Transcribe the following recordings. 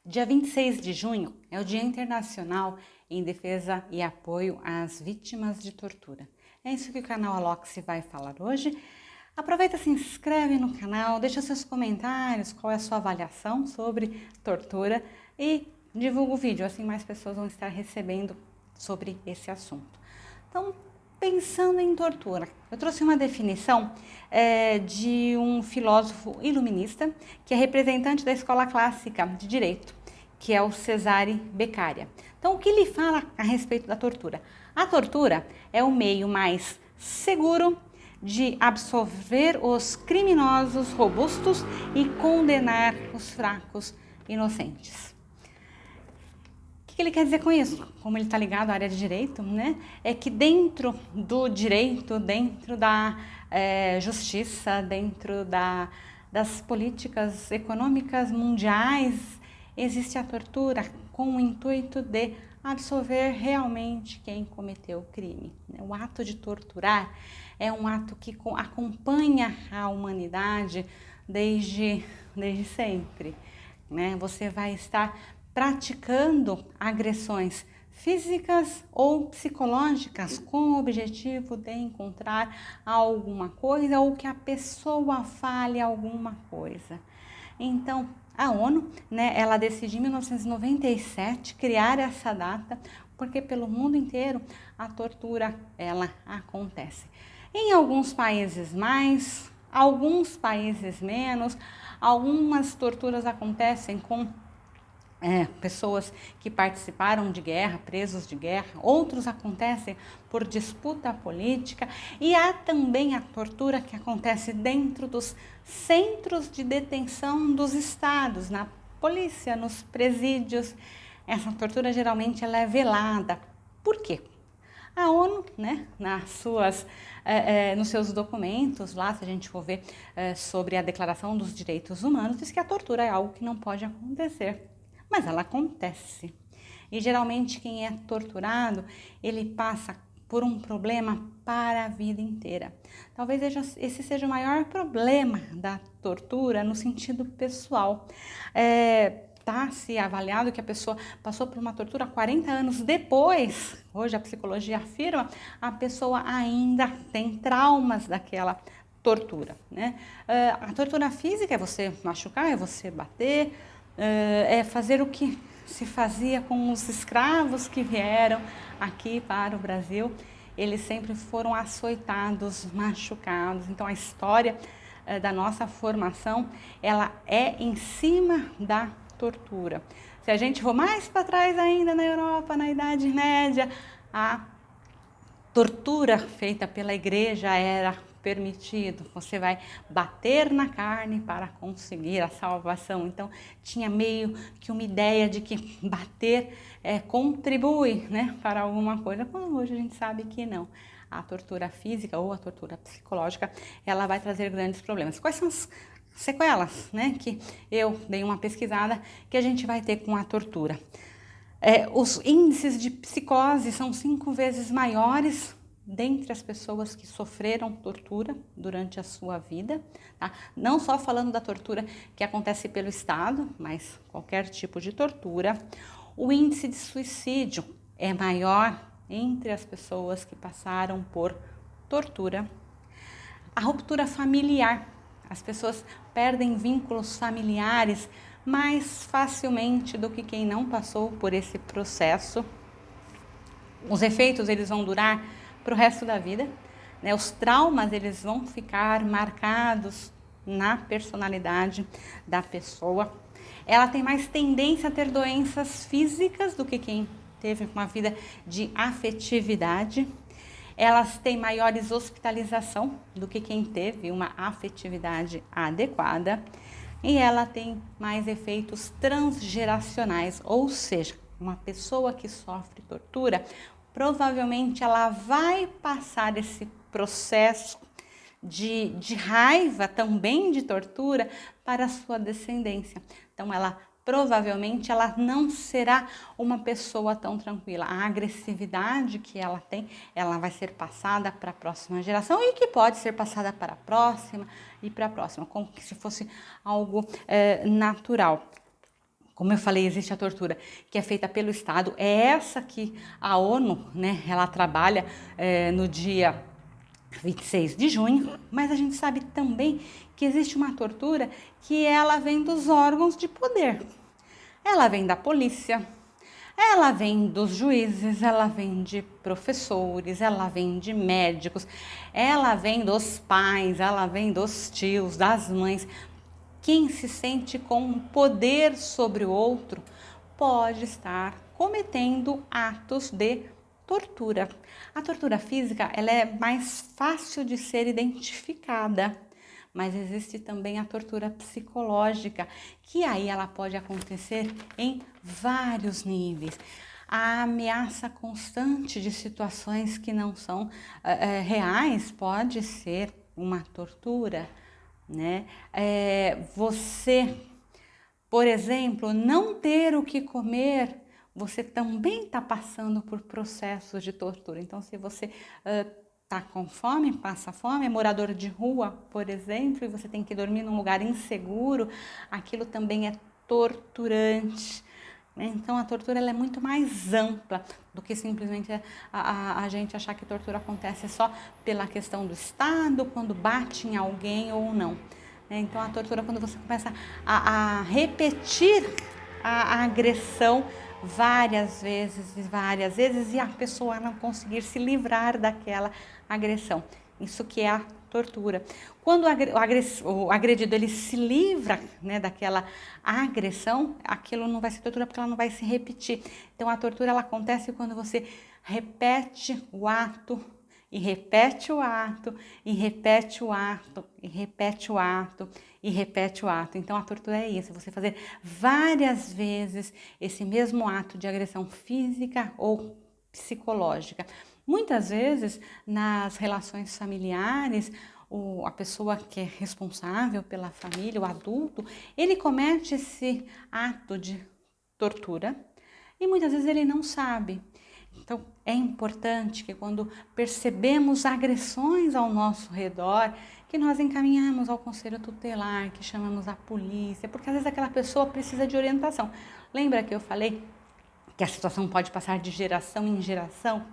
Dia 26 de junho é o Dia Internacional em Defesa e Apoio às Vítimas de Tortura. É isso que o canal Aloxi vai falar hoje. Aproveita, se inscreve no canal, deixa seus comentários, qual é a sua avaliação sobre tortura e divulga o vídeo, assim mais pessoas vão estar recebendo sobre esse assunto. Então, pensando em tortura, eu trouxe uma definição de um filósofo iluminista, que é representante da escola clássica de direito, que é o Cesare Beccaria. Então, o que ele fala a respeito da tortura? A tortura é o meio mais seguro de absolver os criminosos robustos e condenar os fracos inocentes. O que ele quer dizer com isso? Como ele está ligado à área de direito, né? É que dentro do direito, dentro da justiça, dentro das políticas econômicas mundiais, existe a tortura com o intuito de absolver realmente quem cometeu o crime. O ato de torturar é um ato que acompanha a humanidade desde sempre, né? Você vai estar praticando agressões físicas ou psicológicas com o objetivo de encontrar alguma coisa ou que a pessoa fale alguma coisa. Então, a ONU, né, ela decidiu em 1997 criar essa data porque pelo mundo inteiro a tortura ela acontece. Em alguns países mais, alguns países menos, algumas torturas acontecem com pessoas que participaram de guerra, presos de guerra, outros acontecem por disputa política e há também a tortura que acontece dentro dos centros de detenção dos estados, na polícia, nos presídios. Essa tortura geralmente ela é velada. Por quê? A ONU, né, nos seus documentos, lá se a gente for ver sobre a Declaração dos Direitos Humanos, diz que a tortura é algo que não pode acontecer. Mas ela acontece. E geralmente quem é torturado, ele passa por um problema para a vida inteira. Talvez esse seja o maior problema da tortura no sentido pessoal. Está-se avaliado que a pessoa passou por uma tortura 40 anos depois, hoje a psicologia afirma, a pessoa ainda tem traumas daquela tortura, né? A tortura física é você machucar, é você bater, é fazer o que se fazia com os escravos que vieram aqui para o Brasil. Eles sempre foram açoitados, machucados. Então a história da nossa formação, ela é em cima da tortura. Se a gente for mais para trás ainda na Europa, na Idade Média, a tortura feita pela igreja era permitido, você vai bater na carne para conseguir a salvação. Então tinha meio que uma ideia de que bater contribui, né, para alguma coisa, quando hoje a gente sabe que não. A tortura física ou a tortura psicológica, ela vai trazer grandes problemas. Quais são as sequelas, né, que eu dei uma pesquisada que a gente vai ter com a tortura? Os índices de psicose são 5 vezes maiores dentre as pessoas que sofreram tortura durante a sua vida, tá? Não só falando da tortura que acontece pelo Estado, mas qualquer tipo de tortura. O índice de suicídio é maior entre as pessoas que passaram por tortura. A ruptura familiar, as pessoas perdem vínculos familiares mais facilmente do que quem não passou por esse processo. Os efeitos eles vão durar para o resto da vida, né? Os traumas eles vão ficar marcados na personalidade da pessoa. Ela tem mais tendência a ter doenças físicas do que quem teve uma vida de afetividade. Elas têm maiores hospitalização do que quem teve uma afetividade adequada. E ela tem mais efeitos transgeracionais, ou seja, uma pessoa que sofre tortura, provavelmente ela vai passar esse processo de raiva, também de tortura, para a sua descendência. Então, provavelmente ela não será uma pessoa tão tranquila. A agressividade que ela tem, ela vai ser passada para a próxima geração e que pode ser passada para a próxima e para a próxima, como se fosse algo natural. Como eu falei, existe a tortura que é feita pelo Estado, é essa que a ONU, né, ela trabalha no dia 26 de junho, mas a gente sabe também que existe uma tortura que ela vem dos órgãos de poder. Ela vem da polícia, ela vem dos juízes, ela vem de professores, ela vem de médicos, ela vem dos pais, ela vem dos tios, das mães. Quem se sente com poder sobre o outro pode estar cometendo atos de tortura. A tortura física, ela é mais fácil de ser identificada, mas existe também a tortura psicológica, que aí ela pode acontecer em vários níveis. A ameaça constante de situações que não são reais pode ser uma tortura, né? Você, por exemplo, não ter o que comer, você também está passando por processos de tortura. Então, se você está com fome, passa fome, é morador de rua, por exemplo, e você tem que dormir num lugar inseguro, aquilo também é torturante. Então, a tortura ela é muito mais ampla do que simplesmente a gente achar que tortura acontece só pela questão do Estado, quando bate em alguém ou não. Então, a tortura é quando você começa a repetir a agressão várias vezes e a pessoa não conseguir se livrar daquela agressão. Isso que é a tortura. Quando o agredido ele se livra, né, daquela agressão, aquilo não vai ser tortura porque ela não vai se repetir. Então a tortura ela acontece quando você repete o ato e repete o ato e repete o ato e repete o ato e repete o ato. Então a tortura é isso, você fazer várias vezes esse mesmo ato de agressão física ou psicológica. Muitas vezes, nas relações familiares, a pessoa que é responsável pela família, o adulto, ele comete esse ato de tortura e muitas vezes ele não sabe. Então, é importante que quando percebemos agressões ao nosso redor, que nós encaminhamos ao conselho tutelar, que chamamos a polícia, porque às vezes aquela pessoa precisa de orientação. Lembra que eu falei que a situação pode passar de geração em geração?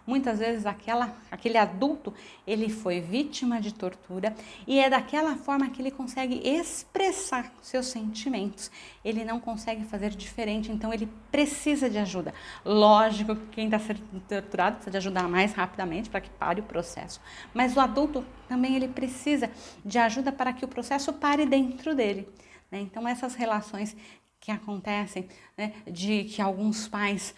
Muitas vezes aquele adulto, ele foi vítima de tortura e é daquela forma que ele consegue expressar seus sentimentos. Ele não consegue fazer diferente, então ele precisa de ajuda. Lógico que quem está sendo torturado precisa de ajudar mais rapidamente para que pare o processo. Mas o adulto também ele precisa de ajuda para que o processo pare dentro dele. Então essas relações que acontecem, né, de que alguns pais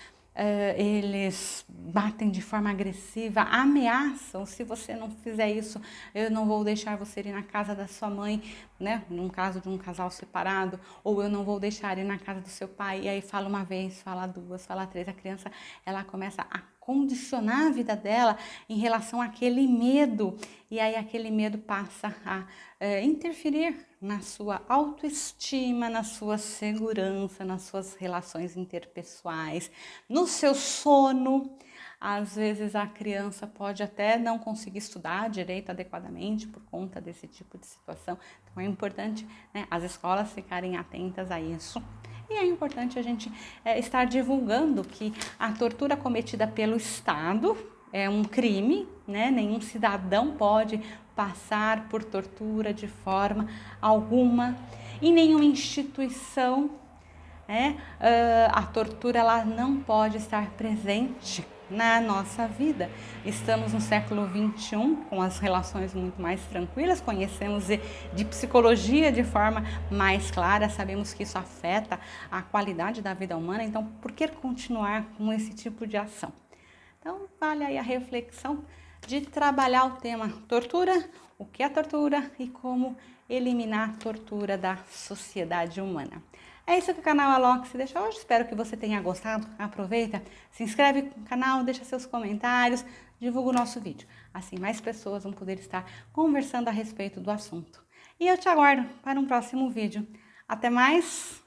eles batem de forma agressiva, ameaçam, se você não fizer isso, eu não vou deixar você ir na casa da sua mãe, né? Num caso de um casal separado, ou eu não vou deixar ir na casa do seu pai, e aí fala uma vez, fala duas, fala três, a criança ela começa a condicionar a vida dela em relação àquele medo, e aí aquele medo passa a interferir na sua autoestima, na sua segurança, nas suas relações interpessoais, no seu sono. Às vezes a criança pode até não conseguir estudar direito adequadamente por conta desse tipo de situação. Então é importante, né, as escolas ficarem atentas a isso. E é importante a gente estar divulgando que a tortura cometida pelo Estado é um crime, né? Nenhum cidadão pode passar por tortura de forma alguma. Em nenhuma instituição, né? A tortura ela não pode estar presente na nossa vida. Estamos no século XXI, com as relações muito mais tranquilas, conhecemos de psicologia de forma mais clara, sabemos que isso afeta a qualidade da vida humana, então por que continuar com esse tipo de ação? Então vale aí a reflexão de trabalhar o tema tortura, o que é tortura e como eliminar a tortura da sociedade humana. É isso que o canal Alox deixa hoje, espero que você tenha gostado, aproveita, se inscreve no canal, deixa seus comentários, divulga o nosso vídeo, assim mais pessoas vão poder estar conversando a respeito do assunto. E eu te aguardo para um próximo vídeo. Até mais!